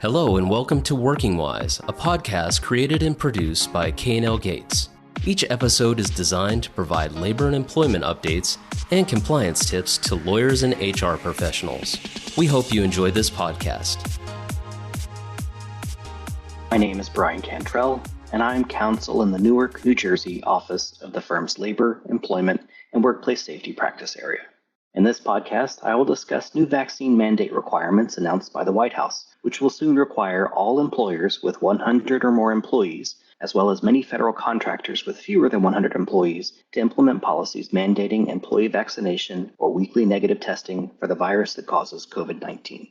Hello and welcome to Working Wise, a podcast created and produced by K&L Gates. Each episode is designed to provide labor and employment updates and compliance tips to lawyers and HR professionals. We hope you enjoy this podcast. My name is Bryan Cantrell, and I am counsel in the Newark, New Jersey office of the firm's Labor, Employment, and Workplace Safety Practice Area. In this podcast, I will discuss new vaccine mandate requirements announced by the White House, which will soon require all employers with 100 or more employees, as well as many federal contractors with fewer than 100 employees, to implement policies mandating employee vaccination or weekly negative testing for the virus that causes COVID-19.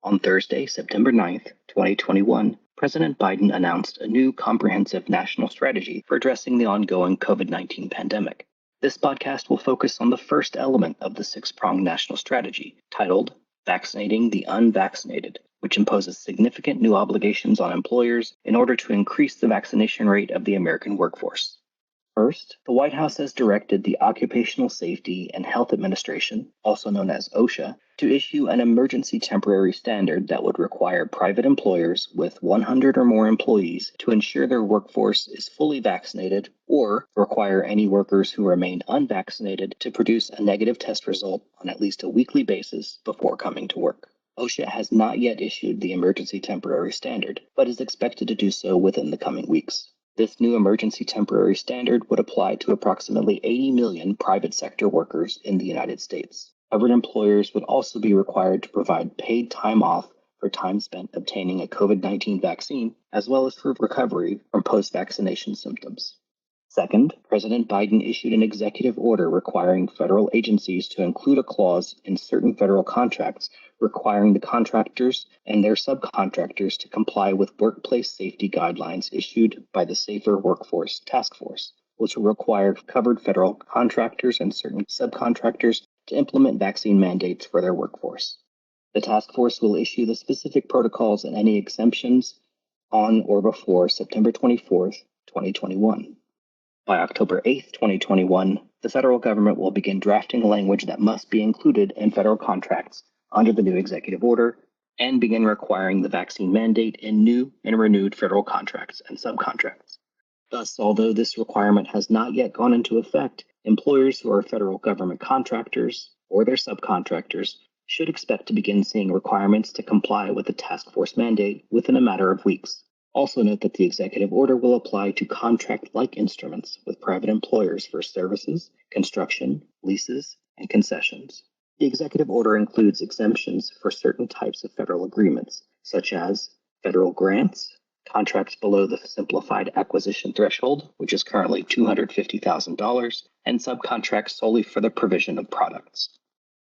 On Thursday, September 9th, 2021, President Biden announced a new comprehensive national strategy for addressing the ongoing COVID-19 pandemic. This podcast will focus on the first element of the six-pronged national strategy, titled Vaccinating the Unvaccinated, which imposes significant new obligations on employers in order to increase the vaccination rate of the American workforce. First, the White House has directed the Occupational Safety and Health Administration, also known as OSHA, to issue an emergency temporary standard that would require private employers with 100 or more employees to ensure their workforce is fully vaccinated or require any workers who remain unvaccinated to produce a negative test result on at least a weekly basis before coming to work. OSHA has not yet issued the emergency temporary standard, but is expected to do so within the coming weeks. This new emergency temporary standard would apply to approximately 80 million private sector workers in the United States. Covered employers would also be required to provide paid time off for time spent obtaining a COVID-19 vaccine, as well as for recovery from post-vaccination symptoms. Second, President Biden issued an executive order requiring federal agencies to include a clause in certain federal contracts requiring the contractors and their subcontractors to comply with workplace safety guidelines issued by the Safer Work Force Taskforce, which will require covered federal contractors and certain subcontractors to implement vaccine mandates for their workforce. The task force will issue the specific protocols and any exemptions on or before September 24th, 2021. By October 8th, 2021, the federal government will begin drafting language that must be included in federal contracts under the new executive order and begin requiring the vaccine mandate in new and renewed federal contracts and subcontracts. Thus, although this requirement has not yet gone into effect, employers who are federal government contractors or their subcontractors should expect to begin seeing requirements to comply with the task force mandate within a matter of weeks. Also note that the executive order will apply to contract-like instruments with private employers for services, construction, leases, and concessions. The executive order includes exemptions for certain types of federal agreements, such as federal grants, contracts below the simplified acquisition threshold, which is currently $250,000, and subcontracts solely for the provision of products.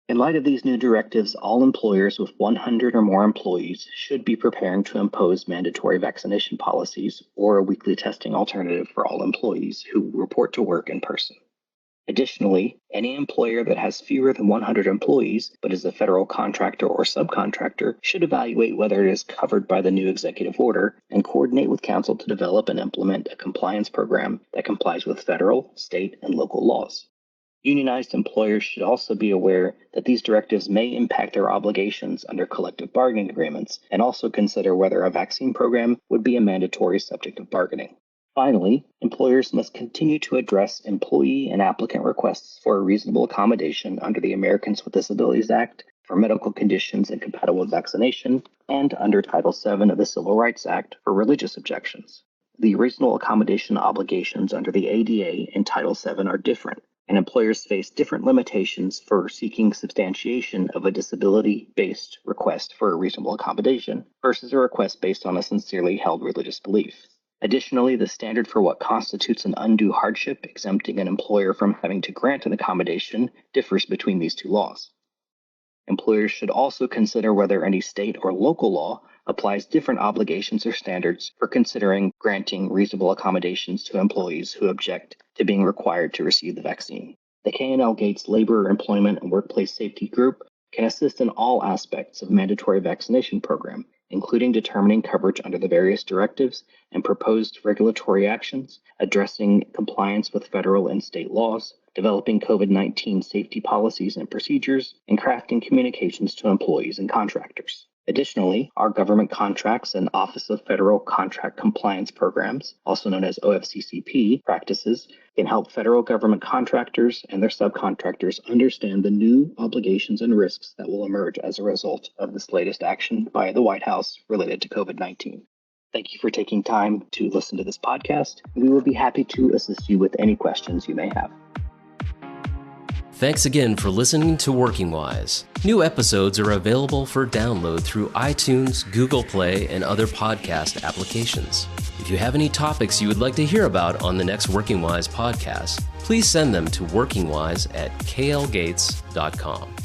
In light of these new directives, all employers with 100 or more employees should be preparing to impose mandatory vaccination policies or a weekly testing alternative for all employees who report to work in person. Additionally, any employer that has fewer than 100 employees but is a federal contractor or subcontractor should evaluate whether it is covered by the new executive order and coordinate with counsel to develop and implement a compliance program that complies with federal, state, and local laws. Unionized employers should also be aware that these directives may impact their obligations under collective bargaining agreements and also consider whether a vaccine program would be a mandatory subject of bargaining. Finally, employers must continue to address employee and applicant requests for a reasonable accommodation under the Americans with Disabilities Act for medical conditions incompatible with vaccination and under Title VII of the Civil Rights Act for religious objections. The reasonable accommodation obligations under the ADA and Title VII are different, and employers face different limitations for seeking substantiation of a disability-based request for a reasonable accommodation versus a request based on a sincerely held religious belief. Additionally, the standard for what constitutes an undue hardship exempting an employer from having to grant an accommodation differs between these two laws. Employers should also consider whether any state or local law applies different obligations or standards for considering granting reasonable accommodations to employees who object to being required to receive the vaccine. The K&L Gates Labor, Employment, and Workplace Safety Group can assist in all aspects of mandatory vaccination program, including determining coverage under the various directives and proposed regulatory actions, addressing compliance with federal and state laws, developing COVID-19 safety policies and procedures, and crafting communications to employees and contractors. Additionally, our government contracts and Office of Federal Contract Compliance programs, also known as OFCCP practices, can help federal government contractors and their subcontractors understand the new obligations and risks that will emerge as a result of this latest action by the White House related to COVID-19. Thank you for taking time to listen to this podcast. We will be happy to assist you with any questions you may have. Thanks again for listening to Working Wise. New episodes are available for download through iTunes, Google Play, and other podcast applications. If you have any topics you would like to hear about on the next Working Wise podcast, please send them to workingwise@klgates.com.